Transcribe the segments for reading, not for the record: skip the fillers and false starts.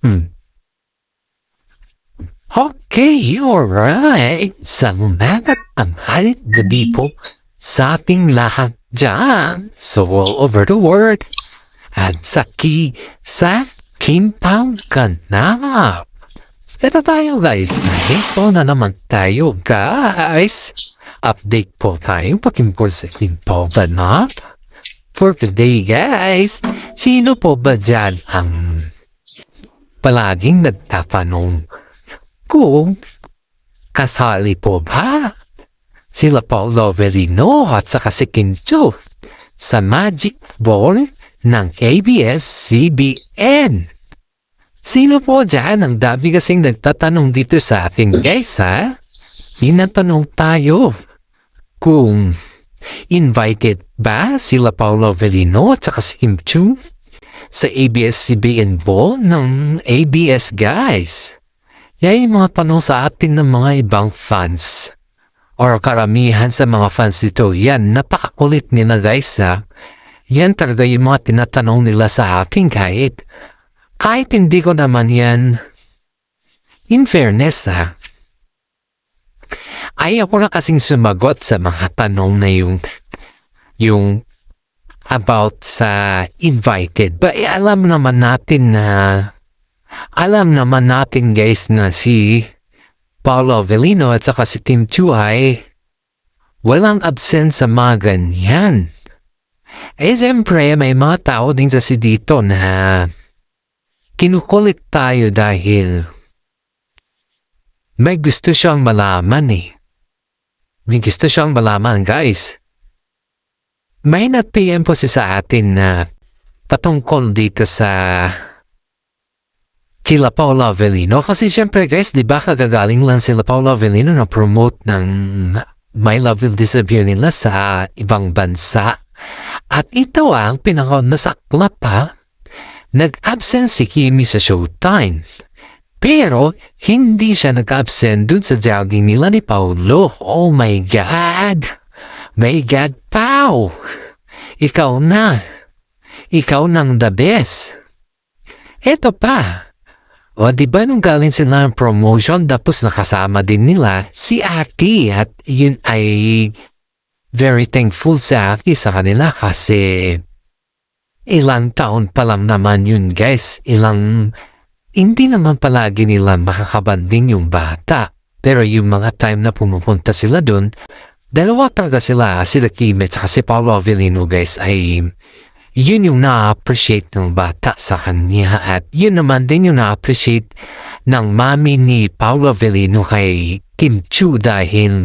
Hmm. Okay, alright. Salamat ang halit gabi po sa ating lahat dyan. So all over the world. At sa Kimpang Ganap. Ito tayo guys. Ito na naman tayo guys. Update po tayo pakinggan sa Kimpang Ganap. For today guys, sino po ba dyan ang palaging nagtatanong kung kasali po ba sila Paolo Avellino at saka si Kim Chiu sa Magic Ball ng ABS-CBN? Sino po dyan? Ang dami kasing nagtatanong dito sa atin guys ha. Tinatanong tayo kung invited ba sila Paolo Avellino at saka si Kim Chiu sa ABS-CBN Ball ng ABS guys. Yan yung mga tanong sa atin ng mga ibang fans or karamihan sa mga fans dito. Yan, napakakulit nila guys ha. Yan talaga yung mga tinatanong nila sa akin kahit hindi ko naman yan in fairness ha. Ayaw ko na kasing sumagot sa mga tanong na yung about sa invited. But alam naman natin guys na si Paolo Avellino at saka si Kim Chiu ay walang absent sa mga ganyan. Eh siyempre may mga tao din kasi dito na kinukulit tayo dahil may gusto siyang malaman eh. May gusto siyang malaman guys. May nag-PM po sa atin na patungkol dito sa kila Paolo Avellino. Kasi syempre guys, di ba kagagaling lang sila Paolo Avellino na promote ng My Love Will Disappear nila sa ibang bansa. At ito ang pinaka-nasaklap pa, nag-absent si Kimi sa Showtime. Pero hindi siya nag-absent dun sa jogging nila ni Paolo. Oh my God! My God, Pao! Ikaw na. Ikaw nang the best. Eto pa. O diba nung galing sila ng promotion tapos nakasama din nila si Aki at yun ay very thankful sa Aki sa kanila kasi ilang taon pa lang naman yun guys. Hindi naman palagi nila makakabanding yung bata. Pero yung mga time na pumupunta sila dun, dalawa talaga sila Kim at si Paolo Avellino guys ay yun yung na-appreciate ng bata sa kanya at yun naman din yung na-appreciate ng mami ni Paolo Avellino kay Kim Chiu dahil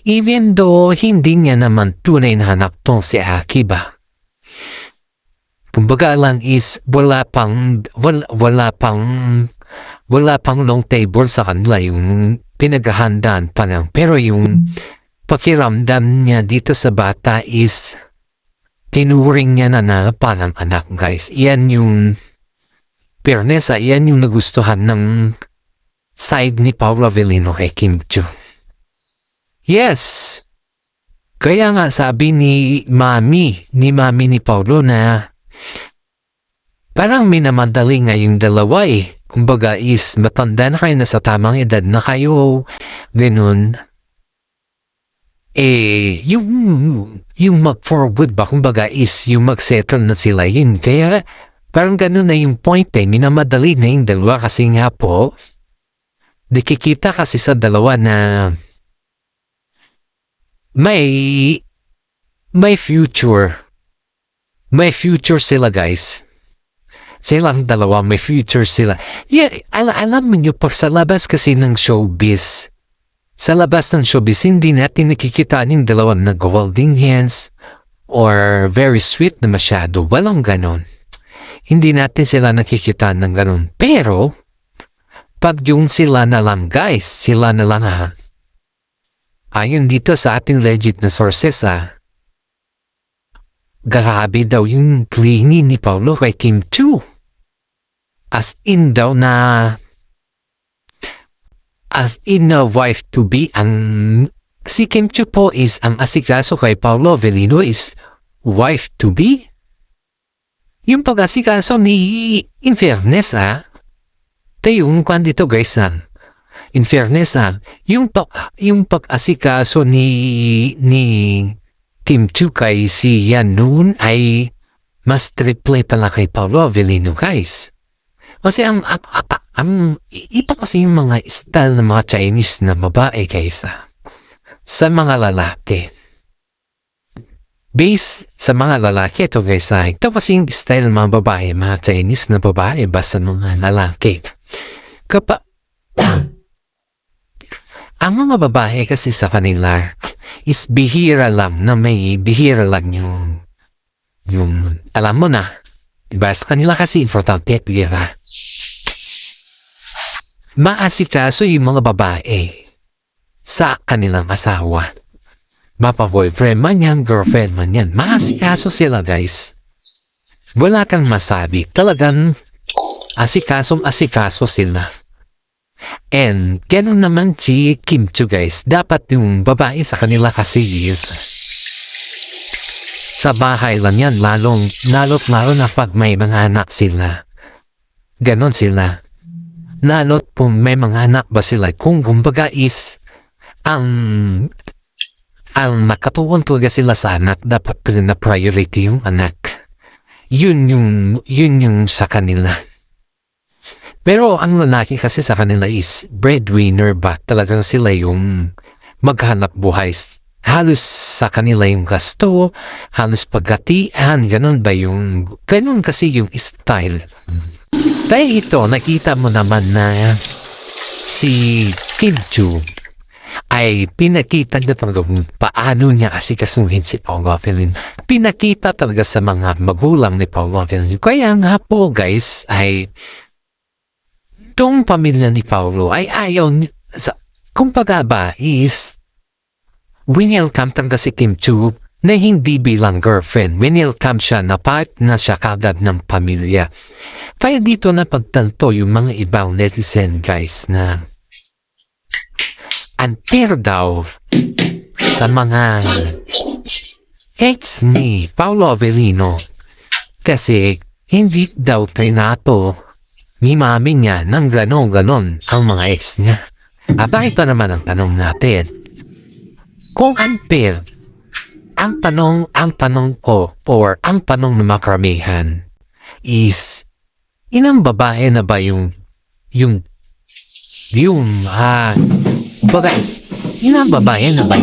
even though hindi niya naman tunay na anak tong si Aki ba. Kumbaga lang is wala pang long table sa kanila yung pinaghahandaan pa lang. Pero yung pakiramdam niya dito sa bata is tinuring niya na parang anak guys. Iyan yung fairness, iyan yung nagustuhan ng side ni Paolo Avellino kay Kim Chiu. Yes! Kaya nga sabi ni mami ni Paolo na parang minamadali nga yung dalawa eh. Kumbaga is matanda na kayo na sa tamang edad na kayo. Ganun. Yung mag-forward ba, kumbaga is yung mag-settle na sila yun. Kaya parang ganun na yung point eh. Minamadali na yung dalawa kasi nga po nakikita kasi sa dalawa na may future. May future sila guys. Silang dalawa, may future sila. Yeah, alam niyo pag sa labas kasi ng showbiz, sa labas ng showbiz, hindi natin nakikita yung dalawa nag-holding hands or very sweet na masyado. Walang ganon. Hindi natin sila nakikita ng ganon. Pero, pag yung sila na lang guys, sila na lang ha. Ayon dito sa ating legit na sources grabe daw yung clingy ni Paolo kay Kim Chiu. As in daw na wife to be ang si Kim Chiu po is ang asikaso kay Paolo Avellino is wife to be. Yung pag-asikaso ni in fairness yung kwan dito guys in fairness yung pag-asikaso ni Kim Chu kay si Yan noon ay mas triple pala kay Paolo Avellino guys. Kasi iba kasi yung mga style ng mga Chinese na babae kaysa sa mga lalaki. Based sa mga lalaki ito guys ito kasi yung style ng mga babae, mga Chinese na babae ba sa mga lalaki. Ang mga babae kasi sa kanila is bihira lang yung alam mo na. Diba? Sa kanila kasi importante bihira. Maasikaso yung mga babae sa kanilang asawa. Mapa-boyfriend man yan, girlfriend man yan. Maasikaso sila guys. Wala kang masabi. Talagang asikaso sila. And ganun naman si Kim Chu guys. Dapat yung babae sa kanila kasi is sa bahay lang yan. Lalo na pag may mga anak sila. Ganon sila. Lalo't kung may mga anak ba sila. Kung kumbaga is ang nakatuon talaga sila sa anak, dapat na priority yung anak. Yun yung sa kanila. Pero ang lalaki kasi sa kanila is breadwinner ba? Talagang sila yung maghanap buhay. Halos sa kanila yung gasto, halos paggatian, ganun kasi yung style. Dahil ito, nakita mo naman na si Kim Chu ay pinakita niya talaga paano niya asikasuhin si Paolo Avellino. Pinakita talaga sa mga magulang ni Paolo Avellino. Kaya nga po guys, ay itong pamilya ni Paolo ay ayaw kumbaga ba is winelcome talaga si Kim Chu na hindi bilang girlfriend. Winelcome siya na part na siya kagad ng pamilya. Kaya dito na pagtanto yung mga ibang netizen guys na unfair daw sa mga ex ni Paolo Avellino kasi hindi daw trinato ni mami niya ng ganon ang mga ex niya. Aba, ito naman ang tanong natin. Kung unfair, ang tanong ko or ang tanong ng makaramihan is ilang babae na ba ilang babae na ba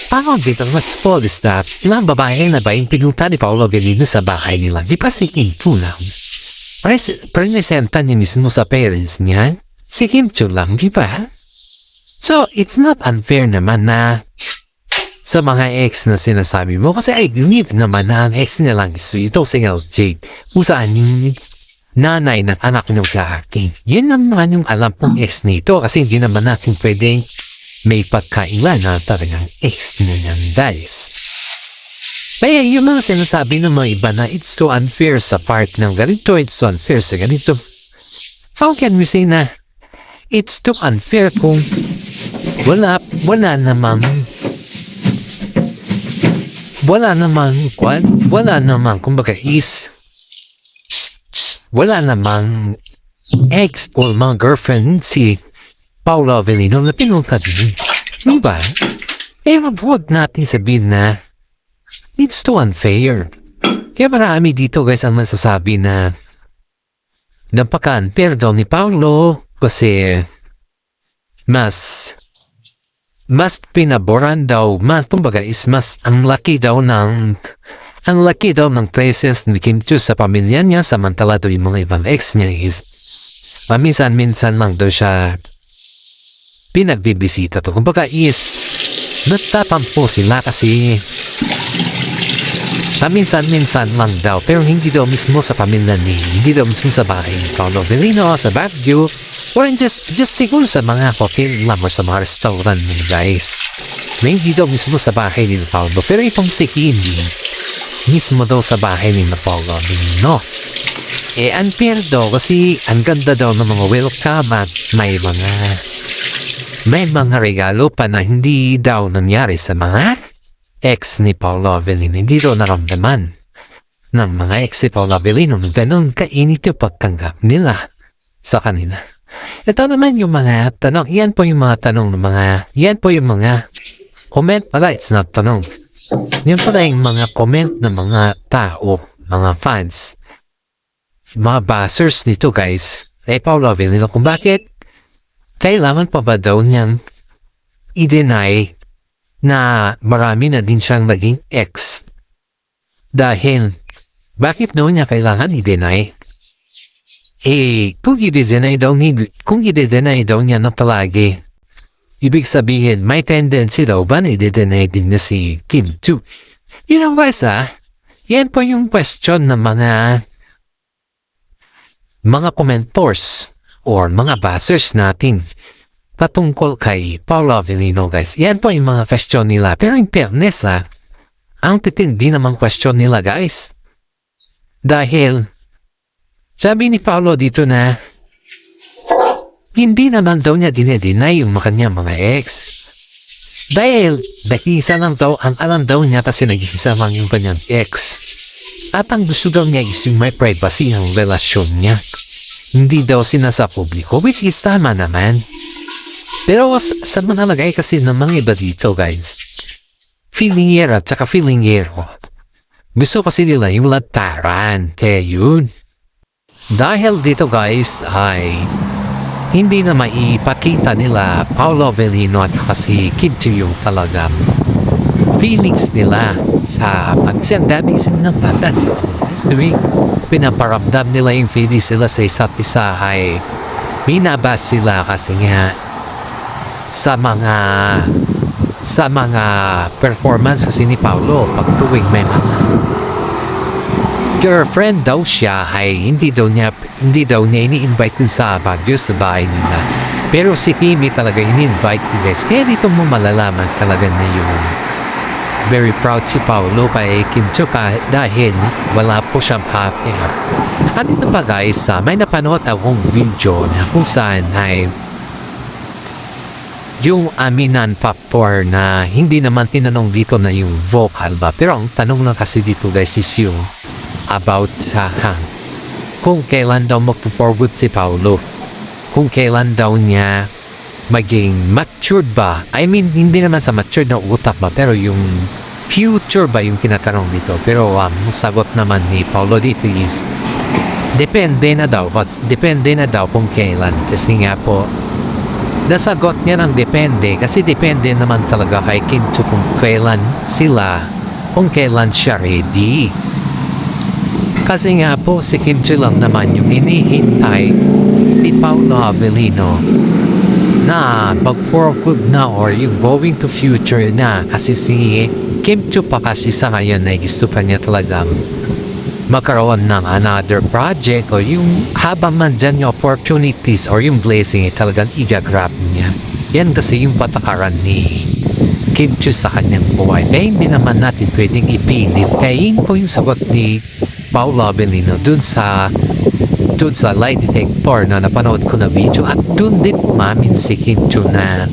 paano dito mag-spoil is that ilang babae na ba yung pinunta ni Paolo Avellino sa bahay nila? Di pa si Kim Chu lang. Presenta niya mismo sa parents niya. Si Kim Chu lang, di ba? So, it's not unfair naman na sa mga ex na sinasabi mo. Kasi I believe naman na ang ex niya lang is ito si LJ. Kung saan yung nanay ng anak niyo sa akin. Yun naman yung alam kong ex nito. Kasi hindi naman natin pwedeng may pagkailan na talagang ex na yan, guys. Kaya yung mga sinasabi ng mga iba na it's too unfair sa part ng ganito, it's too unfair sa ganito. How can we say na it's too unfair kung wala namang kumbaga is wala namang ex or mga girlfriend si Paolo Avellino na pinunta din. Diba? Eh, huwag natin sabihin na it's too unfair. Kaya marami dito guys ang masasabi na napaka-unfair daw ni Paolo kasi mas pinaboran daw, kumbaga is mas ang laki daw ng presence ni Kim Chu sa pamilya niya, samantala daw yung mga ibang ex niya is minsan lang daw siya pinagbibisita to. Kumbaga is nagtatampo sila kasi minsan lang daw, pero hindi daw mismo sa pamilya hindi daw mismo sa bahay ni Paolo Avellino, sa Baguio, or just siguro sa mga hotel lang or sa mga restaurant guys. Hindi daw mismo sa bahay ni Paolo, pero itong si Kimi mismo daw sa bahay ni Paolo Avellino. Eh, unfair daw kasi ang ganda daw ng mga welcome at may mga regalo pa na hindi daw nangyari sa mga ex ni Paolo Avellino. Hindi raw naramdaman ng mga ex ni Paolo Avellino ganun kainit yung pagtanggap nila sa kanila. Ito naman yung mga tanong. Yan po yung mga tanong ng mga, yan po yung mga comment pala. It's not tanong. Yan pala yung mga comment ng mga tao, mga fans, mga basers nito guys. Kay Paolo Avellino kung bakit kailangan pa ba daw niyang i-deny na marami na din siyang naging ex? Dahil, bakit daw niya kailangan i-deny? Kung i-deny daw niya na palagi, ibig sabihin, may tendency daw ba na i-deny din na si Kim Chiu? You know guys yan po yung question ng mga commentors or mga basers natin patungkol kay Paolo Avellino guys. Yan po yung mga question nila. Pero in fairness ang titindi namang question nila guys. Dahil sabi ni Paolo dito na hindi naman daw niya dinedeny yung kanyang mga ex. Dahil nag-iisa lang daw, ang alam daw niya kasi nag-iisa lang yung kanyang ex. At ang gusto daw niya is yung may privacy ng relasyon niya. Hindi daw sinasa publiko, which is tama naman. Pero sa manalagay kasi ng mga iba dito guys, feeling year at saka feeling year gusto kasi nila yung lantaran. Kaya yun. Dahil dito guys ay hindi na maipakita nila Paolo Avellino at kasi Kim Chiu yung talagang feelings nila sa pagsandami ng bata sa pinaparamdam nila yung feelings nila sa isa't isa ay binabas sila kasi nga sa mga performance kasi ni Paolo pag tuwing may mga girlfriend daw siya ay hindi daw niya ini-invite sa Baguio sa bahay nila. Pero si Kimi talaga ini-invite guys. Kaya dito mo malalaman talaga na yung very proud si Paolo kay Kim Chiu dahil wala po siyang happy. At ito pa guys, may napanood akong video na kung saan ay yung aminan factor na hindi naman tinanong dito na yung vocal ba. Pero ang tanong lang kasi dito guys is yung about sa kung kailan daw magpo-forward si Paolo. Kung kailan daw niya maging matured ba? I mean, hindi naman sa matured na utak ba, pero yung future ba yung tinatanong dito. Pero sagot naman ni Paolo dito is depende na daw kung kailan. Kasi nga po, nasagot niya ng depende kasi depende naman talaga kay Kim Chiu kung kailan siya ready. Kasi nga po si Kim Chiu lang naman yung hinihintay ni Paolo Avellino na mag-forward na or yung going to future na kasi si Kim Chiu pa kasi sa ngayon na gusto pa niya talagang magkaroon ng another project or yung habang man dyan yung opportunities or yung blessing talagang i-grab niya. Yan kasi yung patakaran ni Kim Chiu sa kanyang buhay. Kaya hindi naman natin pwedeng ipilit. Kaya yun po yung sagot ni Paolo Avellino dun sa lie detector na napanood ko na video at dun din umamin si Kim Chiu na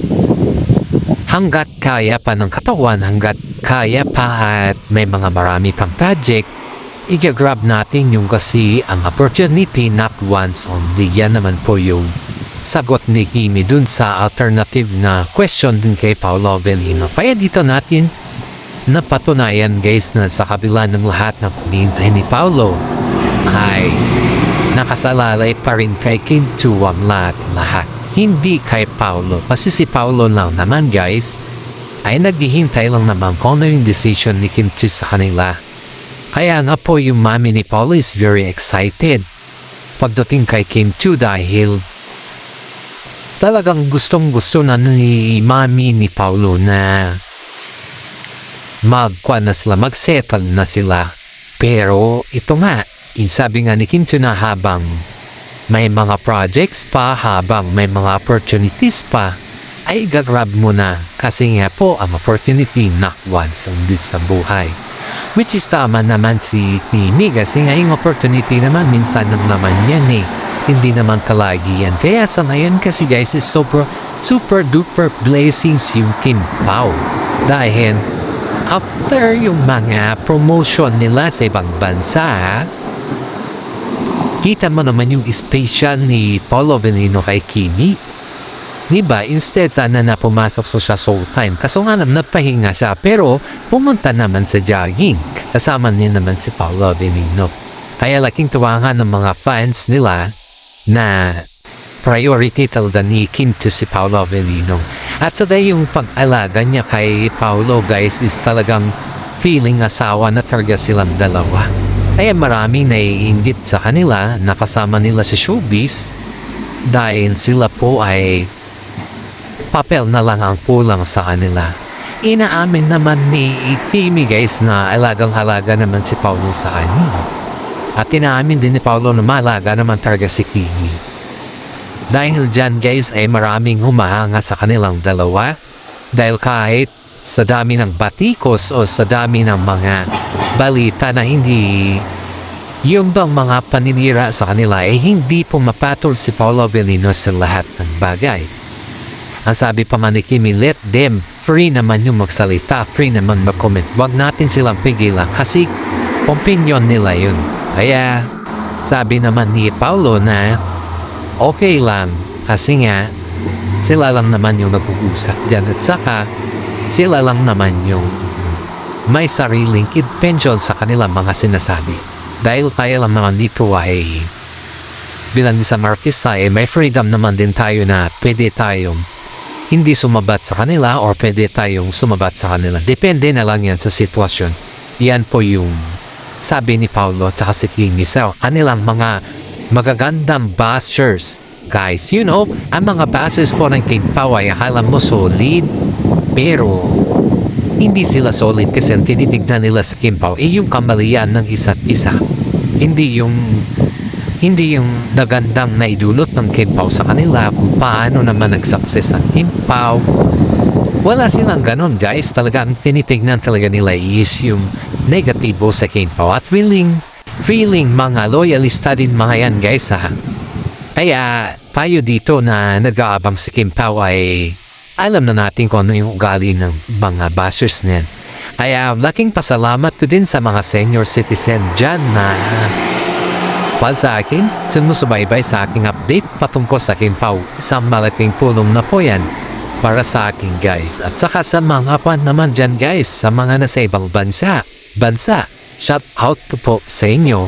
hanggat kaya pa ng katawan, hanggat kaya pa at may mga marami pang project, i-grab natin yung kasi ang opportunity not once only. Yan naman po yung sagot ni Kimi dun sa alternative na question din kay Paolo Avellino. Kaya dito natin napatunayan guys na sa kabila ng lahat ng paghihintay ni Paolo ay nakasalalay pa rin kay Kim Chiu ang lahat. Hindi kay Paolo. Kasi si Paolo lang naman guys ay naghihintay lang naman kung ano yung decision ni Kim Chiu sa kanila. Kaya nga po yung mami ni Paolo is very excited pagdating kay Kim Chiu dahil talagang gustong-gusto na ni mami ni Paolo na mag-settle na sila. Pero ito nga, sabi nga ni Kim Chiu na habang may mga projects pa, habang may mga opportunities pa, ay gagrab mo na. Kasi nga po, ang opportunity not once ang sa buhay. Which is tama naman si Kimi kasi nga yung opportunity naman minsan naman yan hindi naman kalagi yan. Kaya sa ngayon kasi guys is super duper blessings yung Kim Pao. Dahil after yung mga promotion nila sa ibang bansa, kita mo naman yung special ni Paolo Avellino kay Kimi. Diba? Instead, sana na pumasok siya Showtime. Kaso nga naman, nagpahinga siya. Pero, pumunta naman sa jogging. Kasama niya naman si Paolo Avellino. Kaya laking tuwa nga ng mga fans nila na priority talaga ni Kim to si Paolo Avellino. At saka yung pag-alaga niya kay Paolo, guys, is talagang feeling asawa na talaga silang dalawa. Kaya maraming naiinggit sa kanila na kasama nila si showbiz dahil sila po ay papel na lang ang kulang sa kanila. Inaamin naman ni Kimi, guys, na alagang-halaga naman si Paolo sa kanya. At inaamin din ni Paolo na malaga naman talaga si Kimi. Dahil dyan, guys, ay maraming humahanga sa kanilang dalawa. Dahil kahit sa dami ng batikos o sa dami ng mga balita na hindi yung bang mga paninira sa kanila ay hindi pumapatol si Paolo Avellino sa lahat ng bagay. Ang sabi pa man ni Kimi, let them, free naman yung magsalita, free naman mag-comment. Huwag natin silang pigilan kasi opinion nila yun. Kaya sabi naman ni Paolo na okay lang kasi nga sila lang naman yung nag-uusap dyan at saka sila lang naman yung may sariling intention sa kanilang mga sinasabi. Dahil kaya lang naman dito ay bilang isang artista ay may freedom naman din tayo na pwede tayong hindi sumabat sa kanila or pwede tayong sumabat sa kanila. Depende na lang yan sa sitwasyon. Yan po yung sabi ni Paolo at saka si Kimi sa kanilang mga magagandang bashers. Guys, you know, ang mga bashers po ng Kim Pao ay akala mo solid, pero hindi sila solid kasi ang tinitignan nila sa Kim Pao ay yung kamalian ng isa't isa. Hindi yung nagandang naidulot ng Kim Pao sa kanila kung paano naman nag-success ang Kim Pao. Wala silang ganon, guys. Talagang tinitignan talaga nila is yung negatibo sa Kim Pao at feeling mga loyalista din mga yan, guys, ha. Kaya payo dito na nag-aabang si Kim Pao ay alam na natin kung ano yung ugali ng mga bashers niyan. Kaya laking pasalamat ko din sa mga senior citizen dyan na sa akin, sumusubaybay sa aking update patungkol sa Kim Pao. Isang malaking tulong na po yan para sa akin, guys. At saka sa mga pan naman dyan, guys, sa mga nasa ibang bansa. Shout out po sa inyo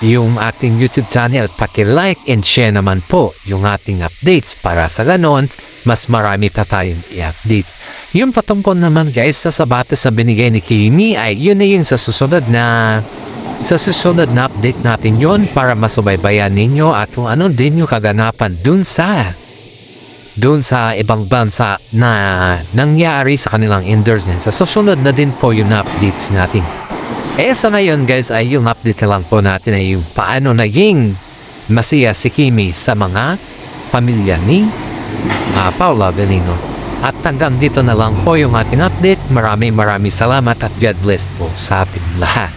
yung ating YouTube channel. Paki-like and share naman po yung ating updates para sa ganon, mas marami pa tayong i-updates. Yung patungkol naman, guys, sa sapatos na binigay ni Kimi ay yun na yung sa susunod na update natin yon para masubaybayan ninyo at kung ano din yung kaganapan dun sa ibang bansa na nangyari sa kanilang endorse niyan. Sa susunod na din po yung updates natin. Sa ngayon, guys, ay yung update na lang po natin ay yung paano naging masaya si Kimi sa mga pamilya ni Paolo Avellino. At hanggang dito na lang po yung ating update. Maraming salamat at God bless po sa ating lahat.